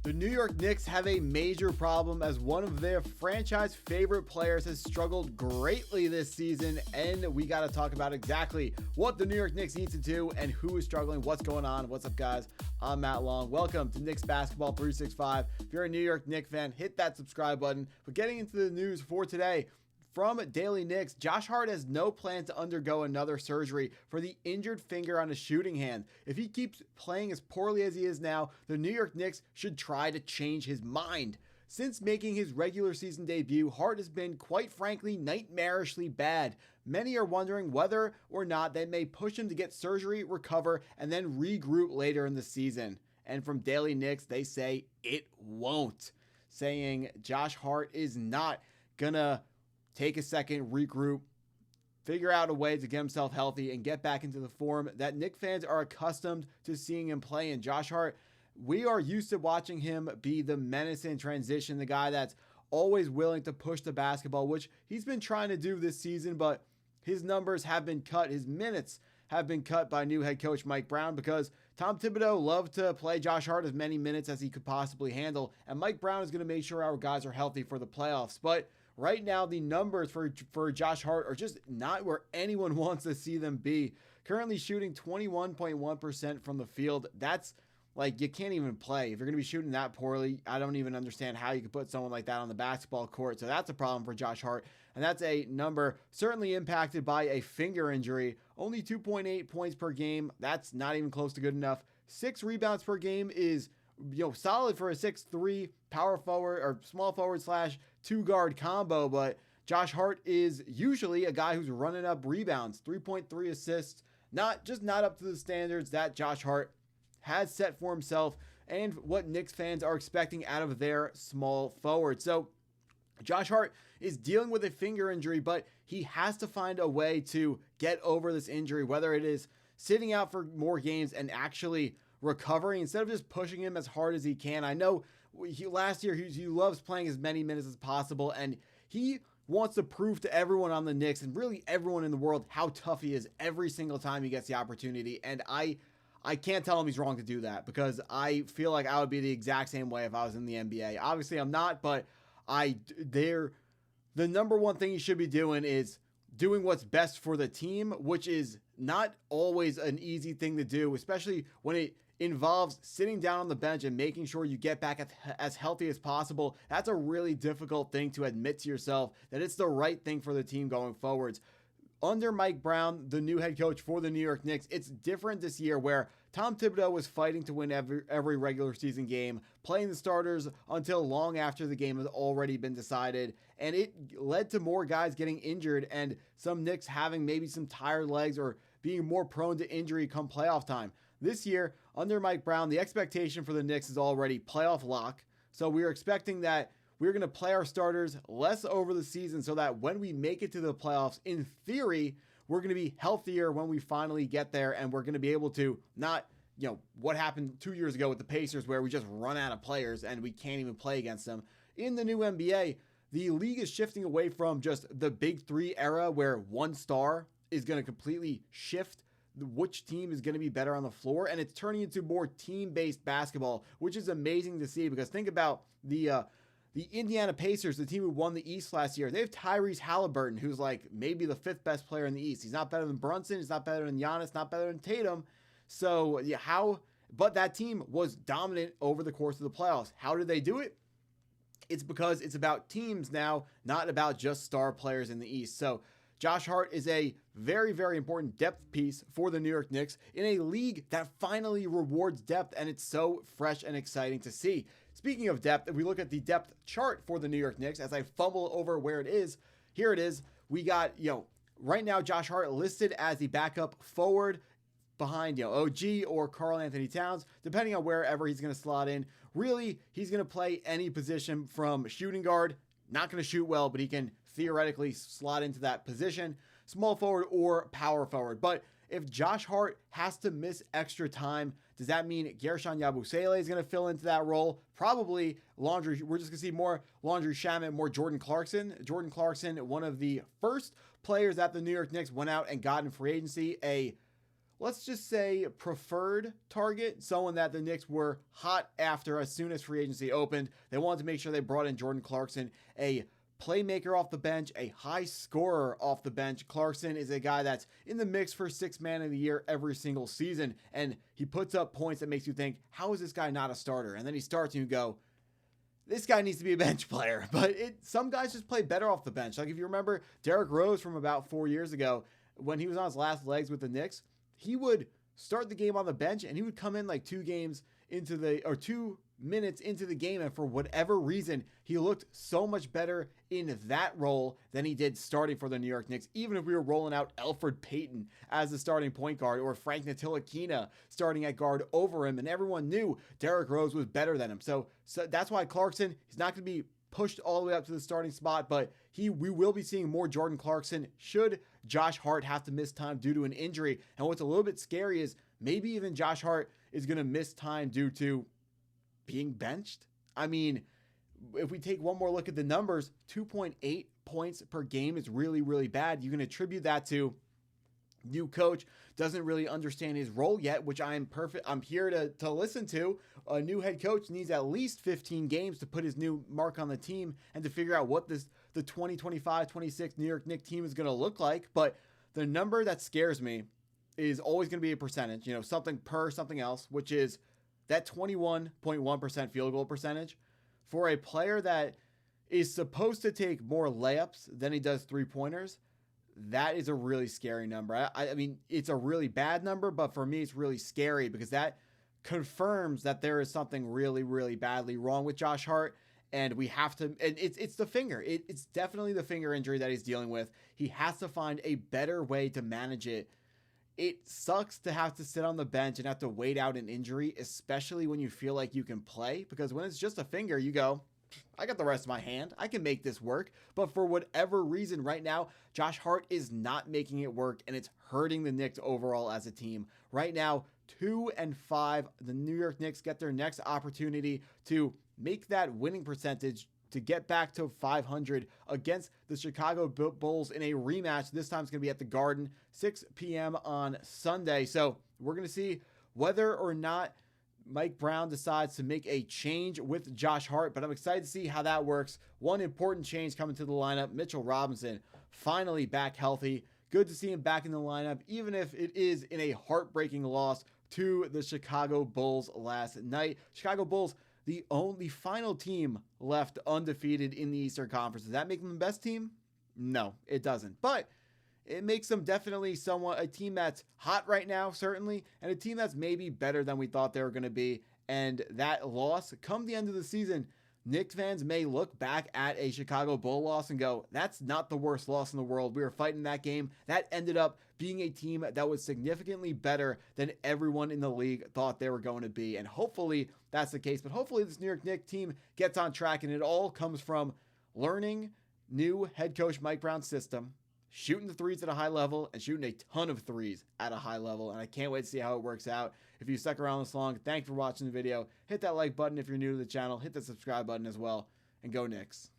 The New York Knicks have a major problem as one of their franchise favorite players has struggled greatly this season, and we got to talk about exactly what the New York Knicks need to do and who is struggling, what's going on. What's up, guys? I'm Matt Long. Welcome to Knicks Basketball 365. If you're a New York Knicks fan, hit that subscribe button. But getting into the news for today, from Daily Knicks, Josh Hart has no plan to undergo another surgery for the injured finger on his shooting hand. If he keeps playing as poorly as he is now, the New York Knicks should try to change his mind. Since making his regular season debut, Hart has been, quite frankly, nightmarishly bad. Many are wondering whether or not they may push him to get surgery, recover, and then regroup later in the season. And from Daily Knicks, they say it won't, saying Josh Hart is not gonna take a second, regroup, figure out a way to get himself healthy and get back into the form that Knicks fans are accustomed to seeing him play in. Josh Hart, we are used to watching him be the menace in transition, the guy that's always willing to push the basketball, which he's been trying to do this season, but his numbers have been cut. His minutes have been cut by new head coach Mike Brown because Tom Thibodeau loved to play Josh Hart as many minutes as he could possibly handle, and Mike Brown is going to make sure our guys are healthy for the playoffs. But right now, the numbers for Josh Hart are just not where anyone wants to see them be. Currently shooting 21.1% from the field. That's like, you can't even play. If you're going to be shooting that poorly, I don't even understand how you could put someone like that on the basketball court. So that's a problem for Josh Hart. And that's a number certainly impacted by a finger injury. Only 2.8 points per game. That's not even close to good enough. 6 rebounds per game is solid for a 6'3" power forward or small forward / 2-guard combo, but Josh Hart is usually a guy who's running up rebounds, 3.3 assists, not up to the standards that Josh Hart has set for himself and what Knicks fans are expecting out of their small forward. So Josh Hart is dealing with a finger injury, but he has to find a way to get over this injury, whether it is sitting out for more games and actually recovering instead of just pushing him as hard as he can. I know last year he loves playing as many minutes as possible, and he wants to prove to everyone on the Knicks and really everyone in the world how tough he is every single time he gets the opportunity. And I can't tell him he's wrong to do that because I feel like I would be the exact same way if I was in the NBA. Obviously I'm not, but the number one thing he should be doing is doing what's best for the team, which is not always an easy thing to do, especially when it involves sitting down on the bench and making sure you get back as healthy as possible. That's a really difficult thing to admit to yourself that it's the right thing for the team going forwards. Under Mike Brown, the new head coach for the New York Knicks, it's different this year where Tom Thibodeau was fighting to win every regular season game, playing the starters until long after the game has already been decided, and it led to more guys getting injured and some Knicks having maybe some tired legs or being more prone to injury come playoff time. This year, under Mike Brown, the expectation for the Knicks is already playoff lock, so we are expecting that we're going to play our starters less over the season so that when we make it to the playoffs, in theory, we're going to be healthier when we finally get there, and we're going to be able to not, what happened 2 years ago with the Pacers where we just run out of players and we can't even play against them. In the new NBA, the league is shifting away from just the big three era where one star is going to completely shift which team is going to be better on the floor, and it's turning into more team-based basketball, which is amazing to see because think about the Indiana Pacers, the team who won the East last year. They have Tyrese Halliburton, who's like maybe the 5th best player in the East. He's not better than Brunson. He's not better than Giannis. Not better than Tatum. So but that team was dominant over the course of the playoffs. How did they do it? It's because it's about teams now, not about just star players in the East. So Josh Hart is a very, very important depth piece for the New York Knicks in a league that finally rewards depth, and it's so fresh and exciting to see. Speaking of depth, if we look at the depth chart for the New York Knicks, as I fumble over where it is, here it is. We got, right now Josh Hart listed as the backup forward behind, OG or Karl-Anthony Towns, depending on wherever he's going to slot in. Really, he's going to play any position from shooting guard, not going to shoot well, but he can theoretically slot into that position, small forward or power forward. But if Josh Hart has to miss extra time, does that mean Guerschon Yabusele is going to fill into that role? Probably Laundry. We're just going to see more Laundry Shamet, more Jordan Clarkson. Jordan Clarkson, one of the first players that the New York Knicks went out and got in free agency, a let's just say, preferred target, someone that the Knicks were hot after as soon as free agency opened. They wanted to make sure they brought in Jordan Clarkson, a playmaker off the bench, a high scorer off the bench. Clarkson is a guy that's in the mix for sixth man of the year every single season, and he puts up points that makes you think, how is this guy not a starter? And then he starts and you go, this guy needs to be a bench player. But some guys just play better off the bench. Like if you remember Derrick Rose from about 4 years ago, when he was on his last legs with the Knicks, he would start the game on the bench and he would come in like 2 minutes into the game, and for whatever reason, he looked so much better in that role than he did starting for the New York Knicks, even if we were rolling out Elfrid Payton as the starting point guard or Frank Ntilikina starting at guard over him, and everyone knew Derrick Rose was better than him. So that's why Clarkson, he's not going to be pushed all the way up to the starting spot, but we will be seeing more Jordan Clarkson should Josh Hart have to miss time due to an injury. And what's a little bit scary is maybe even Josh Hart is going to miss time due to being benched. I mean, if we take one more look at the numbers, 2.8 points per game is really, really bad. You can attribute that to new coach doesn't really understand his role yet, which I'm here to listen to. A new head coach needs at least 15 games to put his new mark on the team and to figure out what the 2025-26 New York Knicks team is going to look like. But the number that scares me is always going to be a percentage, something per something else, which is that 21.1% field goal percentage for a player that is supposed to take more layups than he does three-pointers. That is a really scary number. I mean, it's a really bad number, but for me, it's really scary because that confirms that there is something really, really badly wrong with Josh Hart. And we have to, and it's the finger. It's definitely the finger injury that he's dealing with. He has to find a better way to manage it. It sucks to have to sit on the bench and have to wait out an injury, especially when you feel like you can play, because when it's just a finger, you go, I got the rest of my hand. I can make this work. But for whatever reason right now, Josh Hart is not making it work, and it's hurting the Knicks overall as a team. Right now, 2-5, the New York Knicks get their next opportunity to make that winning percentage to get back to 500 against the Chicago Bulls in a rematch. This time it's going to be at the Garden, 6 p.m. on Sunday. So we're going to see whether or not Mike Brown decides to make a change with Josh Hart, but I'm excited to see how that works. One important change coming to the lineup, Mitchell Robinson, finally back healthy. Good to see him back in the lineup, even if it is in a heartbreaking loss to the Chicago Bulls last night. Chicago Bulls, the final team left undefeated in the Eastern Conference. Does that make them the best team? No, it doesn't. But it makes them definitely somewhat a team that's hot right now, certainly, and a team that's maybe better than we thought they were going to be. And that loss, come the end of the season, Knicks fans may look back at a Chicago Bull loss and go, that's not the worst loss in the world. We were fighting that game. That ended up being a team that was significantly better than everyone in the league thought they were going to be. And hopefully that's the case. But hopefully this New York Knicks team gets on track, and it all comes from learning new head coach Mike Brown's system, shooting the threes at a high level, and shooting a ton of threes at a high level. And I can't wait to see how it works out. If you stuck around this long, thanks for watching the video. Hit that like button if you're new to the channel. Hit the subscribe button as well. And go Knicks.